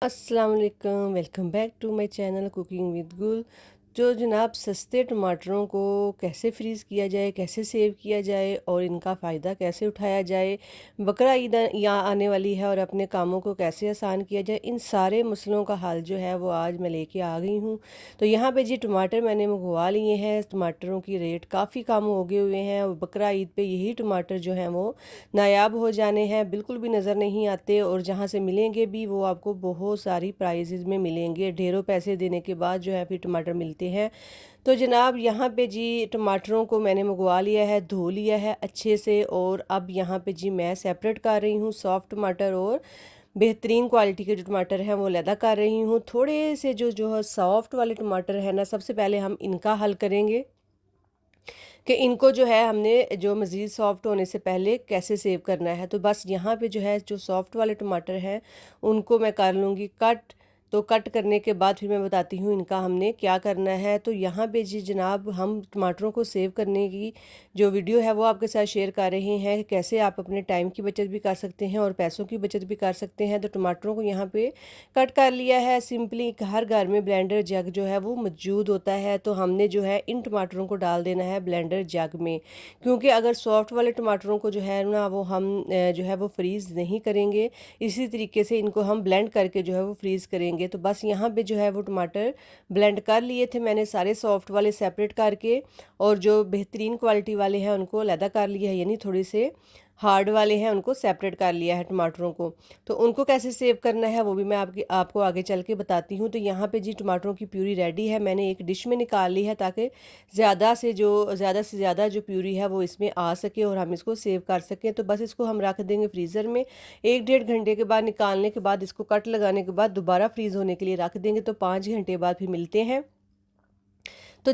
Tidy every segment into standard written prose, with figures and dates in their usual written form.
अस्सलाम वालेकुम, welcome back to my channel cooking with Gul. जो जनाब सस्ते टमाटरों को कैसे फ्रीज़ किया जाए, कैसे सेव किया जाए और इनका फ़ायदा कैसे उठाया जाए, बकरा ईद यहाँ आने वाली है और अपने कामों को कैसे आसान किया जाए, इन सारे मसलों का हल जो है वो आज मैं लेके आ गई हूँ। तो यहाँ पे जी टमाटर मैंने मंगवा लिए हैं। टमाटरों की रेट काफ़ी कम हो गए हुए हैं और बकरा ईद पे यही टमाटर जो हैं वो नायाब हो जाने हैं, बिल्कुल भी नज़र नहीं आते और जहाँ से मिलेंगे भी वो आपको बहुत सारी प्राइसेस में मिलेंगे। ढेरों पैसे देने के बाद जो है फिर टमाटर मिलते हैं। तो जनाब यहाँ पे जी टमाटरों को मैंने मंगवा लिया है, धो लिया है अच्छे से और अब यहाँ पे जी मैं सेपरेट कर रही हूँ सॉफ्ट टमाटर और बेहतरीन क्वालिटी के जो टमाटर हैं वो अलहदा कर रही हूँ। थोड़े से जो है सॉफ्ट वाले टमाटर है ना, सबसे पहले हम इनका हल करेंगे कि इनको जो है हमने जो मज़ीद सॉफ़्ट होने से पहले कैसे सेव करना है। तो बस यहाँ पे जो है जो सॉफ़्ट वाले टमाटर हैं उनको मैं कर लूँगी कट। तो कट करने के बाद फिर मैं बताती हूँ इनका हमने क्या करना है। तो यहाँ पे जी जनाब हम टमाटरों को सेव करने की जो वीडियो है वो आपके साथ शेयर कर रहे हैं कि कैसे आप अपने टाइम की बचत भी कर सकते हैं और पैसों की बचत भी कर सकते हैं। तो टमाटरों को यहाँ पे कट कर लिया है। सिंपली हर घर में ब्लेंडर जग जो है वो मौजूद होता है, तो हमने जो है इन टमाटरों को डाल देना है ब्लेंडर जग में। क्योंकि अगर सॉफ्ट वाले टमाटरों को जो है ना वो हम जो है वो फ्रीज़ नहीं करेंगे, इसी तरीके से इनको हम ब्लेंड करके जो है वो फ्रीज़ करेंगे। तो बस यहाँ पे जो है वो टमाटर ब्लेंड कर लिए थे मैंने सारे सॉफ्ट वाले सेपरेट करके, और जो बेहतरीन क्वालिटी वाले हैं उनको अलहदा कर लिया है, यानी थोड़े से हार्ड वाले हैं उनको सेपरेट कर लिया है टमाटरों को। तो उनको कैसे सेव करना है वो भी मैं आपको आगे चल के बताती हूँ। तो यहाँ पे जी टमाटरों की प्यूरी रेडी है, मैंने एक डिश में निकाल ली है ताकि ज़्यादा से ज़्यादा जो प्यूरी है वो इसमें आ सके और हम इसको सेव कर सकें। तो बस इसको हम रख देंगे फ्रीज़र में। 1 डेढ़ घंटे के बाद निकालने के बाद इसको कट लगाने के बाद दोबारा फ्रीज़ होने के लिए रख देंगे। तो 5 घंटे बाद फिर मिलते हैं। तो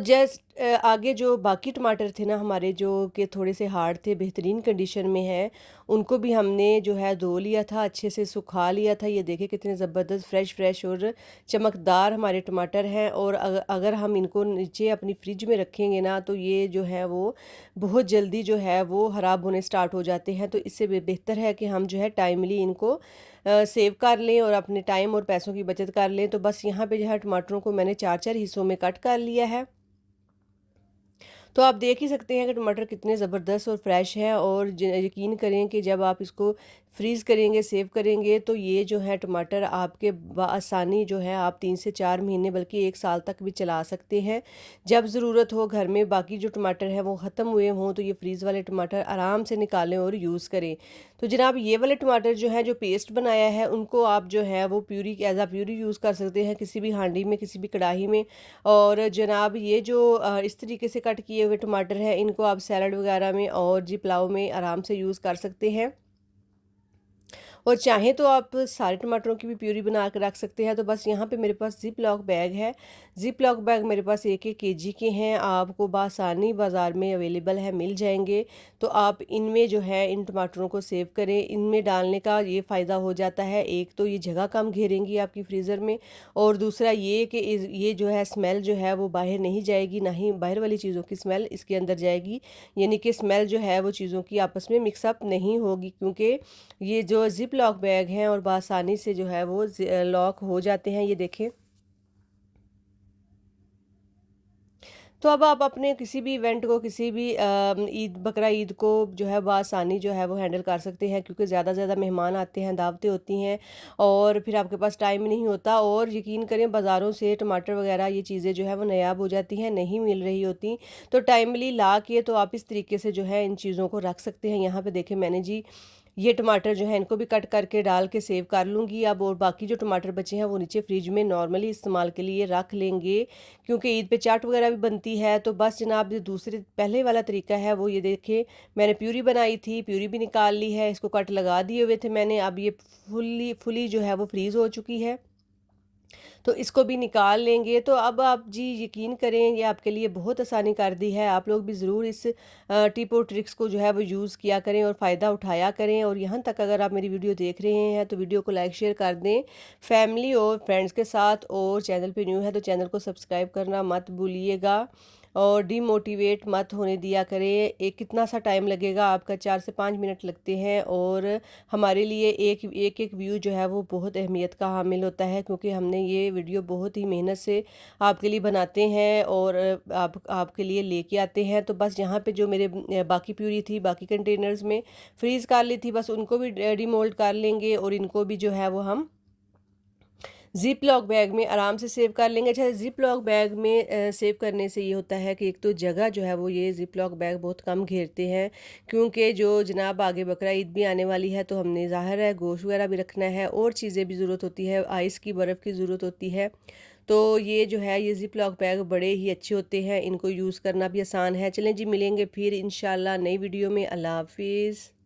आगे जो बाकी टमाटर थे ना हमारे, जो कि थोड़े से हार्ड थे, बेहतरीन कंडीशन में है, उनको भी हमने जो है धो लिया था, अच्छे से सुखा लिया था। ये देखें कितने ज़बरदस्त फ्रेश और चमकदार हमारे टमाटर हैं। और अगर हम इनको नीचे अपनी फ्रिज में रखेंगे ना तो ये जो है वो बहुत जल्दी जो है वो ख़राब होने स्टार्ट हो जाते हैं। तो इससे बेहतर है कि हम जो है टाइमली इनको सेव कर लें और अपने टाइम और पैसों की बचत कर लें। तो बस यहाँ पे जो है टमाटरों को मैंने 4-4 हिस्सों में कट कर लिया है। तो आप देख ही सकते हैं कि टमाटर कितने ज़बरदस्त और फ्रेश हैं, और यकीन करें कि जब आप इसको फ्रीज़ करेंगे, सेव करेंगे, तो ये जो है टमाटर आपके आसानी जो है आप 3 से 4 महीने बल्कि 1 साल तक भी चला सकते हैं। जब ज़रूरत हो घर में बाकी जो टमाटर हैं वो ख़त्म हुए हों तो ये फ्रीज़ वाले टमाटर आराम से निकालें और यूज़ करें। तो जनाब ये वाले टमाटर जो है जो पेस्ट बनाया है उनको आप जो है वो प्यूरी एज़ आ प्यूरी यूज़ कर सकते हैं किसी भी हांडी में, किसी भी कढ़ाई में। और जनाब ये जो इस तरीके से कट किए हुए टमाटर हैं इनको आप सैलड वगैरह में और जी पुलाव में आराम से यूज़ कर सकते हैं। और चाहें तो आप सारे टमाटरों की भी प्यूरी बना के रख सकते हैं। तो बस यहाँ पे मेरे पास ज़िप लॉक बैग है। ज़िप लॉक बैग मेरे पास 1-1 केजी के हैं, आपको बआसानी बाज़ार में अवेलेबल है, मिल जाएंगे। तो आप इनमें जो है इन टमाटरों को सेव करें। इनमें डालने का ये फ़ायदा हो जाता है, एक तो ये जगह कम घेरेंगी आपकी फ्रीज़र में, और दूसरा ये कि ये जो है स्मेल जो है वो बाहर नहीं जाएगी, ना ही बाहर वाली चीज़ों की स्मेल इसके अंदर जाएगी। यानी कि स्मेल जो है वो चीज़ों की आपस में मिक्सअप नहीं होगी, क्योंकि ये जो ज़िप लॉक बैग हैं और बआसानी से जो है वो लॉक हो जाते हैं। ये देखें। तो अब आप अपने किसी भी इवेंट को, किसी भी ईद बकरा ईद को जो है बआसानी जो है वो हैंडल कर सकते हैं, क्योंकि ज़्यादा से ज़्यादा मेहमान आते हैं, दावतें होती हैं और फिर आपके पास टाइम नहीं होता। और यकीन करें बाज़ारों से टमाटर वगैरह ये चीज़ें जो है वो नायाब हो जाती हैं, नहीं मिल रही होती। तो टाइमली ला के तो आप इस तरीके से जो है इन चीज़ों को रख सकते हैं। यहाँ पे देखें मैंने जी ये टमाटर जो है इनको भी कट करके डाल के सेव कर लूँगी अब, और बाकी जो टमाटर बचे हैं वो नीचे फ्रिज में नॉर्मली इस्तेमाल के लिए रख लेंगे, क्योंकि ईद पे चाट वगैरह भी बनती है। तो बस जनाब जो दूसरे पहले वाला तरीका है वो ये देखिए, मैंने प्यूरी बनाई थी, प्यूरी भी निकाल ली है, इसको कट लगा दिए हुए थे मैंने। अब ये फुली जो है वो फ्रीज़ हो चुकी है, तो इसको भी निकाल लेंगे। तो अब आप जी यकीन करें ये आपके लिए बहुत आसानी कर दी है। आप लोग भी ज़रूर इस टिप और ट्रिक्स को जो है वो यूज़ किया करें और फ़ायदा उठाया करें। और यहाँ तक अगर आप मेरी वीडियो देख रहे हैं तो वीडियो को लाइक शेयर कर दें फैमिली और फ्रेंड्स के साथ, और चैनल पे न्यू है तो चैनल को सब्सक्राइब करना मत भूलिएगा। और डीमोटिवेट मत होने दिया करें। एक कितना सा टाइम लगेगा आपका, 4 से 5 मिनट लगते हैं और हमारे लिए एक व्यू जो है वो बहुत अहमियत का हामिल होता है, क्योंकि हमने ये वीडियो बहुत ही मेहनत से आपके लिए बनाते हैं और आपके लिए लेके आते हैं। तो बस यहाँ पे जो मेरे बाकी प्यूरी थी बाकी कंटेनर्स में फ्रीज़ कर ली थी, बस उनको भी डीमोल्ड कर लेंगे और इनको भी जो है वो हम ज़िप लॉक बैग में आराम से सेव कर लेंगे। अच्छा, ज़िप लॉक बैग में सेव करने से ये होता है कि एक तो जगह जो है वो ये ज़िप लॉक बैग बहुत कम घेरते हैं, क्योंकि जो जनाब आगे बकरा ईद भी आने वाली है, तो हमने ज़ाहिर है गोश्त वगैरह भी रखना है और चीज़ें भी ज़रूरत होती है, आइस की बर्फ़ की ज़रूरत होती है। तो ये जो है ये ज़िप लॉक बैग बड़े ही अच्छे होते हैं, इनको यूज़ करना भी आसान है। चलें जी, मिलेंगे फिर इंशाल्लाह नई वीडियो में। अल्लाह हाफ़िज़।